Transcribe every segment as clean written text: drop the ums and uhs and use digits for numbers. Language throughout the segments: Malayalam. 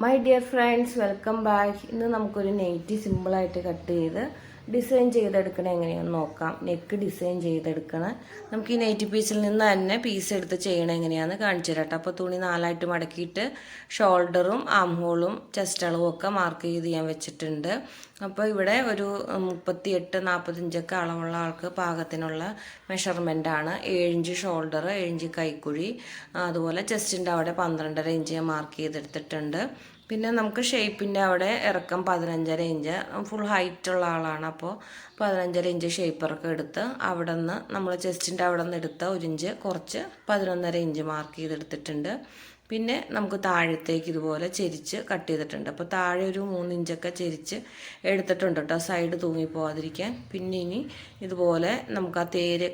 My dear friends, welcome back. ഇന്ന് നമുക്കൊരു നെയ്റ്റി സിമ്പിളായിട്ട് കട്ട് ചെയ്ത് ഡിസൈൻ ചെയ്തെടുക്കണം എങ്ങനെയാണെന്ന് നോക്കാം. നെക്ക് ഡിസൈൻ ചെയ്തെടുക്കണം. നമുക്ക് ഈ നെയ്റ്റി പീസിൽ നിന്ന് തന്നെ പീസ് എടുത്ത് ചെയ്യണം എങ്ങനെയാണെന്ന് കാണിച്ചു തരാം. അപ്പോൾ തുണി നാലായിട്ട് മടക്കിയിട്ട് ഷോൾഡറും ആം ഹോളും ചെസ്റ്റ് അളവും ഒക്കെ മാർക്ക് ചെയ്ത് ഞാൻ വെച്ചിട്ടുണ്ട്. അപ്പോൾ ഇവിടെ ഒരു 38-40 അളവുള്ള ആൾക്ക് പാകത്തിനുള്ള മെഷർമെൻറ്റാണ്. 7 ഇഞ്ച് ഷോൾഡർ, 7 ഇഞ്ച് കൈക്കുഴി, അതുപോലെ ചെസ്റ്റിൻ്റെ അവിടെ 12.5 ഇഞ്ച് ഞാൻ മാർക്ക് ചെയ്തെടുത്തിട്ടുണ്ട്. പിന്നെ നമുക്ക് ഷേപ്പിൻ്റെ അവിടെ ഇറക്കം 15.5 ഇഞ്ച്, ഫുൾ ഹൈറ്റുള്ള ആളാണ്. അപ്പോൾ 15.5 ഇഞ്ച് ഷേപ്പറൊക്കെ എടുത്ത് അവിടെ നിന്ന് നമ്മൾ ചെസ്റ്റിൻ്റെ അവിടെ നിന്ന് എടുത്ത 1 ഇഞ്ച് കുറച്ച് 11.5 ഇഞ്ച് മാർക്ക് ചെയ്തെടുത്തിട്ടുണ്ട്. പിന്നെ നമുക്ക് താഴത്തേക്ക് ഇതുപോലെ ചെരിച്ച് കട്ട് ചെയ്തിട്ടുണ്ട്. അപ്പോൾ താഴെ ഒരു 3 ഇഞ്ചൊക്കെ ചെരിച്ച് എടുത്തിട്ടുണ്ട് കേട്ടോ, സൈഡ് തൂങ്ങിപ്പോവാതിരിക്കാൻ. പിന്നെ ഇനി ഇതുപോലെ നമുക്ക് ആ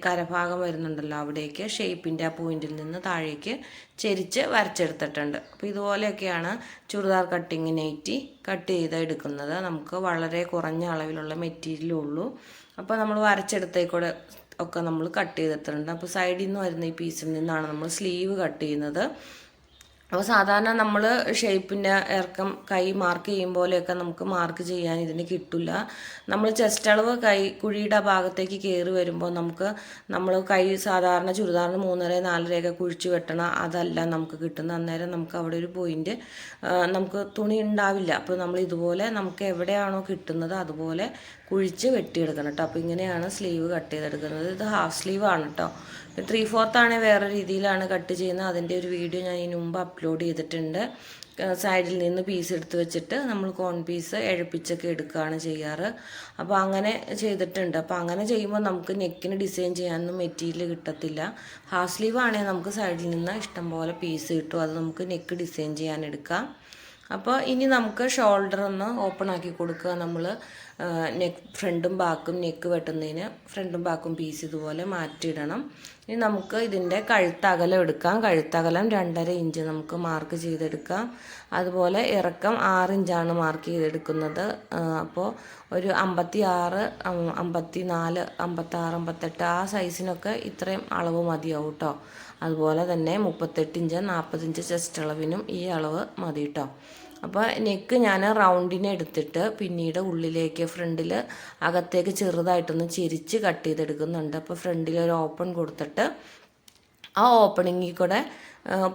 കരഭാഗം വരുന്നുണ്ടല്ലോ, അവിടേക്ക് ഷേപ്പിൻ്റെ ആ പോയിന്റിൽ നിന്ന് താഴേക്ക് ചെരിച്ച് വരച്ചെടുത്തിട്ടുണ്ട്. അപ്പോൾ ഇതുപോലെയൊക്കെയാണ് ചുരിദാർ കട്ടിങ് നൈറ്റി കട്ട് ചെയ്ത് എടുക്കുന്നത്. നമുക്ക് വളരെ കുറഞ്ഞ അളവിലുള്ള മെറ്റീരിയലേ ഉള്ളൂ. അപ്പോൾ നമ്മൾ വരച്ചെടുത്തേക്കൂടെ ഒക്കെ നമ്മൾ കട്ട് ചെയ്തിട്ടുണ്ട്. അപ്പോൾ സൈഡിൽ നിന്ന് വരുന്ന ഈ പീസിൽ നിന്നാണ് നമ്മൾ സ്ലീവ് കട്ട് ചെയ്യുന്നത്. അപ്പോൾ സാധാരണ നമ്മൾ ഷേപ്പിൻ്റെ ഇറക്കം കൈ മാർക്ക് ചെയ്യും പോലെയൊക്കെ നമുക്ക് മാർക്ക് ചെയ്യാൻ ഇതിന് കിട്ടില്ല. നമ്മൾ ചെസ്റ്റ് അളവ് കൈ കുഴിയുടെ ഭാഗത്തേക്ക് കയറി വരുമ്പോൾ നമ്മൾ കൈ സാധാരണ ചുരിദാറിന് 3.5-4 കുഴിച്ച് വെട്ടണം, അതല്ല നമുക്ക് കിട്ടുന്ന. അന്നേരം നമുക്ക് അവിടെ ഒരു പോയിന്റ് നമുക്ക് തുണി ഉണ്ടാവില്ല. അപ്പോൾ നമ്മൾ ഇതുപോലെ നമുക്ക് എവിടെയാണോ കിട്ടുന്നത് അതുപോലെ കുഴിച്ച് വെട്ടിയെടുക്കണം കേട്ടോ. അപ്പോൾ ഇങ്ങനെയാണ് സ്ലീവ് കട്ട് ചെയ്തെടുക്കുന്നത്. ഇത് ഹാഫ് സ്ലീവ് ആണ് കേട്ടോ. 3/4 ആണെങ്കിൽ വേറെ രീതിയിലാണ് കട്ട് ചെയ്യുന്നത്. അതിൻ്റെ ഒരു വീഡിയോ ഞാൻ ഇതിന് മുമ്പ് അപ്ലോഡ് ചെയ്തിട്ടുണ്ട്. സൈഡിൽ നിന്ന് പീസ് എടുത്ത് വെച്ചിട്ട് നമ്മൾ കോൺ പീസ് എഴപ്പിച്ചൊക്കെ എടുക്കുകയാണ് ചെയ്യാറ്. അപ്പോൾ അങ്ങനെ ചെയ്തിട്ടുണ്ട്. അപ്പോൾ അങ്ങനെ ചെയ്യുമ്പോൾ നമുക്ക് നെക്കിന് ഡിസൈൻ ചെയ്യാനൊന്നും മെറ്റീരിയൽ കിട്ടത്തില്ല. ഹാഫ് സ്ലീവ് ആണെങ്കിൽ നമുക്ക് സൈഡിൽ നിന്ന് ഇഷ്ടംപോലെ പീസ് കിട്ടും, അത് നമുക്ക് നെക്ക് ഡിസൈൻ ചെയ്യാൻ എടുക്കാം. അപ്പോൾ ഇനി നമുക്ക് ഷോൾഡർ ഒന്ന് ഓപ്പൺ ആക്കി കൊടുക്കുക. നമ്മൾ ഫ്രണ്ടും ബാക്കും നെക്ക് വെട്ടുന്നതിന് ഫ്രണ്ടും ബാക്കും പീസ് ഇതുപോലെ മാറ്റിയിടണം. ഇനി നമുക്ക് ഇതിൻ്റെ കഴുത്തകലം എടുക്കാം. കഴുത്തകലം 2.5 ഇഞ്ച് നമുക്ക് മാർക്ക് ചെയ്തെടുക്കാം. അതുപോലെ ഇറക്കം 6 ഇഞ്ചാണ് മാർക്ക് ചെയ്തെടുക്കുന്നത്. അപ്പോൾ ഒരു 56, 54, 56, 58 ആ സൈസിനൊക്കെ ഇത്രയും അളവ് മതിയാവും കേട്ടോ. അതുപോലെ തന്നെ 38 ഇഞ്ച് 40 ഇഞ്ച് ചെസ്റ്റ് അളവിനും ഈ അളവ് മതി കേട്ടോ. അപ്പോൾ നെക്ക് ഞാൻ റൗണ്ടിനെ എടുത്തിട്ട് പിന്നീട് ഉള്ളിലേക്ക് ഫ്രണ്ടിൽ അകത്തേക്ക് ചെറുതായിട്ടൊന്ന് ചെരിച്ച് കട്ട് ചെയ്തെടുക്കുന്നുണ്ട്. അപ്പോൾ ഫ്രണ്ടിൽ ഒരു ഓപ്പൺ കൊടുത്തിട്ട് ആ ഓപ്പണിങ്ങിൽ കൂടെ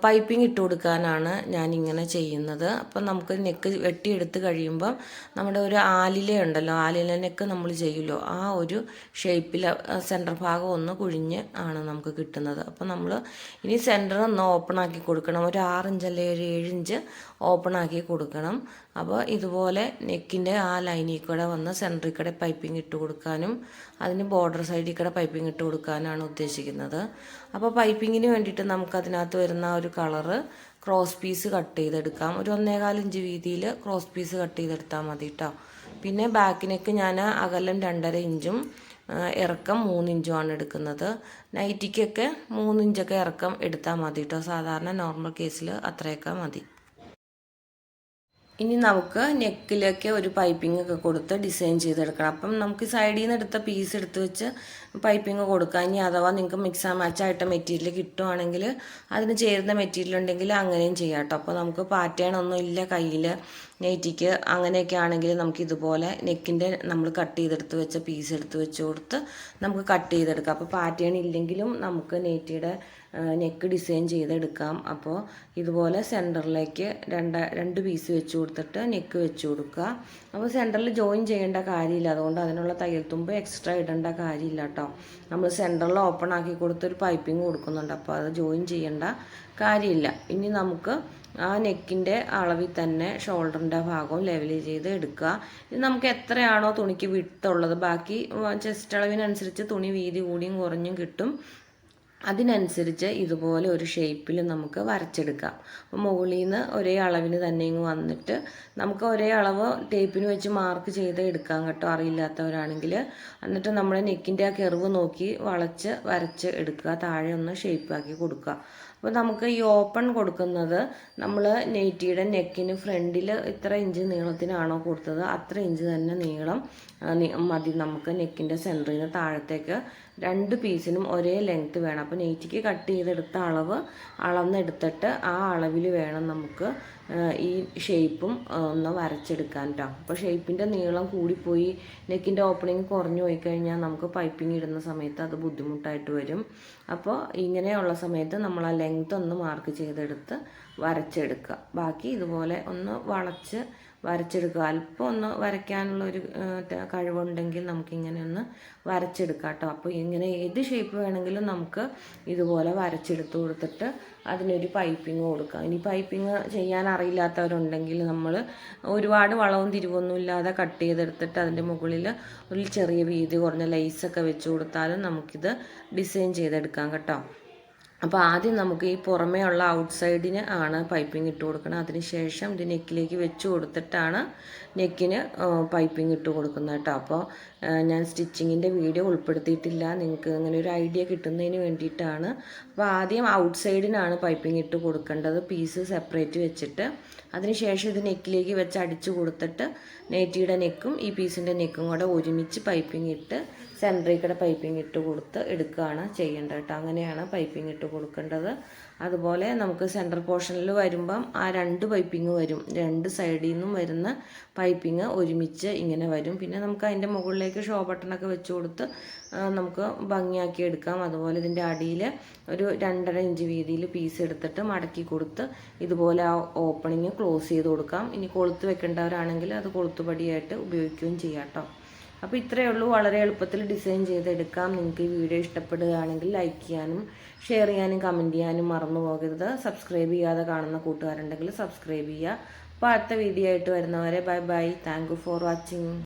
പൈപ്പിംഗ് ഇട്ട് കൊടുക്കാനാണ് ഞാനിങ്ങനെ ചെയ്യുന്നത്. അപ്പം നമുക്ക് നെക്ക് വെട്ടിയെടുത്ത് കഴിയുമ്പം നമ്മുടെ ഒരു ആലില ഉണ്ടല്ലോ, ആലില നെക്ക് നമ്മൾ ചെയ്യുമല്ലോ, ആ ഒരു ഷേപ്പിൽ സെൻറ്റർ ഭാഗം ഒന്ന് കുഴിഞ്ഞ് ആണ് നമുക്ക് കിട്ടുന്നത്. അപ്പോൾ നമ്മൾ ഇനി സെൻറ്റർ ഒന്ന് ഓപ്പൺ ആക്കി കൊടുക്കണം. ഒരു 6 ഇഞ്ച് അല്ലെങ്കിൽ ഒരു 7 ഇഞ്ച് ഓപ്പൺ ആക്കി കൊടുക്കണം. അപ്പോൾ ഇതുപോലെ നെക്കിൻ്റെ ആ ലൈനിൽ കൂടെ വന്ന് സെൻറ്ററിൽ കൂടെ പൈപ്പിംഗ് ഇട്ട് കൊടുക്കാനും അതിന് ബോർഡർ സൈഡിൽ കൂടെ പൈപ്പിംഗ് ഇട്ട് കൊടുക്കാനാണ് ഉദ്ദേശിക്കുന്നത്. അപ്പോൾ പൈപ്പിങ്ങിന് വേണ്ടിയിട്ട് നമുക്കതിനകത്ത് വരുന്ന ഒരു കളറ് ക്രോസ് പീസ് കട്ട് ചെയ്തെടുക്കാം. ഒരു 1.25 ഇഞ്ച് വീതിയിൽ ക്രോസ് പീസ് കട്ട് ചെയ്തെടുത്താൽ മതി കേട്ടോ. പിന്നെ ബാക്കിനേക്ക് ഞാൻ അകലം 2.5 ഇഞ്ചും ഇറക്കം 3 ഇഞ്ചുമാണ് എടുക്കുന്നത്. നൈറ്റിക്കൊക്കെ 3 ഇഞ്ചൊക്കെ ഇറക്കം എടുത്താൽ മതി കേട്ടോ. സാധാരണ നോർമൽ കേസിൽ അത്രയൊക്കെ മതി. ഇനി നമുക്ക് നെക്കിലൊക്കെ ഒരു പൈപ്പിംഗ് ഒക്കെ കൊടുത്ത് ഡിസൈൻ ചെയ്തെടുക്കണം. അപ്പം നമുക്ക് സൈഡിൽ നിന്ന് എടുത്ത പീസ് എടുത്ത് വെച്ച് പൈപ്പിംഗ് കൊടുക്കാം. ഇനി അഥവാ നിങ്ങൾക്ക് മിക്സ് ആൻഡ് മാച്ച് ആയിട്ട് മെറ്റീരിയൽ കിട്ടുവാണെങ്കിൽ അതിന് ചേരുന്ന മെറ്റീരിയൽ ഉണ്ടെങ്കിൽ അങ്ങനെയും ചെയ്യാം കേട്ടോ. അപ്പോൾ നമുക്ക് പാറ്റേൺ ഒന്നും ഇല്ല കയ്യിൽ നെറ്റിക്ക്, അങ്ങനെയൊക്കെ ആണെങ്കിൽ നമുക്ക് ഇതുപോലെ നെക്കിൻ്റെ നമ്മൾ കട്ട് ചെയ്തെടുത്ത് വെച്ച പീസ് എടുത്ത് വെച്ച് കൊടുത്ത് നമുക്ക് കട്ട് ചെയ്തെടുക്കാം. അപ്പോൾ പാറ്റേൺ ഇല്ലെങ്കിലും നമുക്ക് നെറ്റിയുടെ നെക്ക് ഡിസൈൻ ചെയ്തെടുക്കാം. അപ്പോൾ ഇതുപോലെ സെൻറ്ററിലേക്ക് രണ്ട് പീസ് വെച്ച് കൊടുത്തിട്ട് നെക്ക് വെച്ച് കൊടുക്കുക. അപ്പോൾ സെൻറ്ററിൽ ജോയിൻ ചെയ്യേണ്ട കാര്യമില്ല, അതുകൊണ്ട് അതിനുള്ള തയ്യൽ തുമ്പ് എക്സ്ട്രാ ഇടേണ്ട കാര്യമില്ല കേട്ടോ. നമ്മൾ സെൻറ്ററിൽ ഓപ്പൺ ആക്കി കൊടുത്തൊരു പൈപ്പിംഗ് കൊടുക്കുന്നുണ്ട്, അപ്പോൾ അത് ജോയിൻ ചെയ്യേണ്ട കാര്യമില്ല. ഇനി നമുക്ക് ആ നെക്കിൻ്റെ അളവിൽ തന്നെ ഷോൾഡറിൻ്റെ ഭാഗവും ലെവൽ ചെയ്ത് എടുക്കുക. ഇത് നമുക്ക് എത്രയാണോ തുണിക്ക് വിട്ടുള്ളത്, ബാക്കി ചെസ്റ്റ് അളവിനനുസരിച്ച് തുണി വീതി കൂടിയും കുറഞ്ഞും കിട്ടും. അതിനനുസരിച്ച് ഇതുപോലെ ഒരു ഷേപ്പിൽ നമുക്ക് വരച്ചെടുക്കാം. അപ്പോൾ മുകളിൽ നിന്ന് ഒരേ അളവിന് തന്നെ ഇങ്ങ് വന്നിട്ട് നമുക്ക് ഒരേ അളവ് ടേപ്പിന് വെച്ച് മാർക്ക് ചെയ്ത് എടുക്കാം കേട്ടോ, അറിയില്ലാത്തവരാണെങ്കിൽ. എന്നിട്ട് നമ്മുടെ നെക്കിൻ്റെ ആ കെർവ് നോക്കി വളച്ച് വരച്ച് എടുക്കുക, താഴെ ഒന്ന് ഷേപ്പാക്കി കൊടുക്കുക. അപ്പോൾ നമുക്ക് ഈ ഓപ്പൺ കൊടുക്കുന്നത് നമ്മൾ നെറ്റിയുടെ നെക്കിന് ഫ്രണ്ടിൽ ഇത്ര ഇഞ്ച് നീളത്തിനാണോ കൊടുത്തത് അത്ര ഇഞ്ച് തന്നെ നീളം മതി നമുക്ക്. നെക്കിൻ്റെ സെൻറ്ററിൽ നിന്ന് താഴത്തേക്ക് 2 പീസിനും ഒരേ ലെങ്ത്ത് വേണം. അപ്പോൾ നെറ്റിക്ക് കട്ട് ചെയ്തെടുത്ത അളവ് അളന്നെടുത്തിട്ട് ആ അളവിൽ വേണം നമുക്ക് ഈ ഷേപ്പും ഒന്ന് വരച്ചെടുക്കാൻ കേട്ടോ. അപ്പോൾ ഷേപ്പിൻ്റെ നീളം കൂടിപ്പോയി നെക്കിൻ്റെ ഓപ്പണിങ് കുറഞ്ഞു പോയി കഴിഞ്ഞാൽ നമുക്ക് പൈപ്പിംഗ് ഇടുന്ന സമയത്ത് അത് ബുദ്ധിമുട്ടായിട്ട് വരും. അപ്പോൾ ഇങ്ങനെയുള്ള സമയത്ത് നമ്മൾ ആ ലെങ്ത് ഒന്ന് മാർക്ക് ചെയ്തെടുത്ത് വരച്ചെടുക്കുക. ബാക്കി ഇതുപോലെ ഒന്ന് വളച്ച് വരച്ചെടുക്കുക. അല്പം ഒന്ന് വരയ്ക്കാനുള്ളൊരു കഴിവുണ്ടെങ്കിൽ നമുക്കിങ്ങനെ ഒന്ന് വരച്ചെടുക്കാം കേട്ടോ. അപ്പോൾ ഇങ്ങനെ ഏത് ഷേപ്പ് വേണമെങ്കിലും നമുക്ക് ഇതുപോലെ വരച്ചെടുത്ത് കൊടുത്തിട്ട് അതിനൊരു പൈപ്പിംഗ് കൊടുക്കാം. ഇനി പൈപ്പിംഗ് ചെയ്യാൻ അറിയില്ലാത്തവരുണ്ടെങ്കിൽ നമ്മൾ ഒരുപാട് വളവും തിരിവൊന്നും ഇല്ലാതെ കട്ട് ചെയ്തെടുത്തിട്ട് അതിൻ്റെ മുകളിൽ ഒരു ചെറിയ വീതി കുറഞ്ഞ ലേസൊക്കെ വെച്ച് കൊടുത്താലും നമുക്കിത് ഡിസൈൻ ചെയ്തെടുക്കാം കേട്ടോ. അപ്പോൾ ആദ്യം നമുക്ക് ഈ പുറമേ ഉള്ള ഔട്ട്സൈഡിന് ആണ് പൈപ്പിംഗ് ഇട്ട് കൊടുക്കണം. അതിനുശേഷം ഇത് നെക്കിലേക്ക് വെച്ച് കൊടുത്തിട്ടാണ് നെക്കിന് പൈപ്പിംഗ് ഇട്ട് കൊടുക്കുന്നത് കേട്ടോ. അപ്പോൾ ഞാൻ സ്റ്റിച്ചിങ്ങിൻ്റെ വീഡിയോ ഉൾപ്പെടുത്തിയിട്ടില്ല, നിങ്ങൾക്ക് അങ്ങനെ ഒരു ഐഡിയ കിട്ടുന്നതിന് വേണ്ടിയിട്ടാണ്. അപ്പോൾ ആദ്യം ഔട്ട്സൈഡിനാണ് പൈപ്പിംഗ് ഇട്ട് കൊടുക്കേണ്ടത്, പീസ് സെപ്പറേറ്റ് വെച്ചിട്ട്. അതിനുശേഷം ഇത് നെക്കിലേക്ക് വെച്ച് അടിച്ചു കൊടുത്തിട്ട് നെറ്റിയുടെ നെക്കും ഈ പീസിൻ്റെ നെക്കും കൂടെ ഒരുമിച്ച് പൈപ്പിംഗ് ഇട്ട് സെൻറ്ററിൽ കൂടെ പൈപ്പിംഗ് ഇട്ട് കൊടുത്ത് എടുക്കുകയാണ് ചെയ്യേണ്ടത് കേട്ടോ. അങ്ങനെയാണ് പൈപ്പിംഗ് ഇട്ട് കൊടുക്കേണ്ടത്. അതുപോലെ നമുക്ക് സെൻറ്റർ പോർഷനിൽ വരുമ്പം ആ 2 പൈപ്പിംഗ് വരും, 2 സൈഡിൽ നിന്നും വരുന്ന പൈപ്പിംഗ് ഒരുമിച്ച് ഇങ്ങനെ വരും. പിന്നെ നമുക്ക് അതിൻ്റെ മുകളിലേക്ക് ഷോ ബട്ടണൊക്കെ വെച്ച് കൊടുത്ത് നമുക്ക് ഭംഗിയാക്കി എടുക്കാം. അതുപോലെ ഇതിൻ്റെ അടിയിൽ ഒരു 2.5 ഇഞ്ച് വീതിയിൽ പീസ് എടുത്തിട്ട് മടക്കി കൊടുത്ത് ഇതുപോലെ ആ ഓപ്പണിങ് ക്ലോസ് ചെയ്ത് കൊടുക്കാം. ഇനി കൊളുത്ത് വെക്കേണ്ടവരാണെങ്കിൽ അത് കൊളുത്തുപടിയായിട്ട് ഉപയോഗിക്കുകയും ചെയ്യാം കേട്ടോ. അപ്പോൾ ഇത്രയേ ഉള്ളൂ, വളരെ എളുപ്പത്തിൽ ഡിസൈൻ ചെയ്തെടുക്കാം. നിങ്ങൾക്ക് ഈ വീഡിയോ ഇഷ്ടപ്പെടുകയാണെങ്കിൽ ലൈക്ക് ചെയ്യാനും ഷെയർ ചെയ്യാനും കമൻറ്റ് ചെയ്യാനും മറന്നു പോകരുത്. സബ്സ്ക്രൈബ് ചെയ്യാതെ കാണുന്ന കൂട്ടുകാരുണ്ടെങ്കിൽ സബ്സ്ക്രൈബ് ചെയ്യുക. അപ്പോൾ അടുത്ത വീഡിയോ ആയിട്ട് വരുന്നവരെ bye bye. Thank you for watching.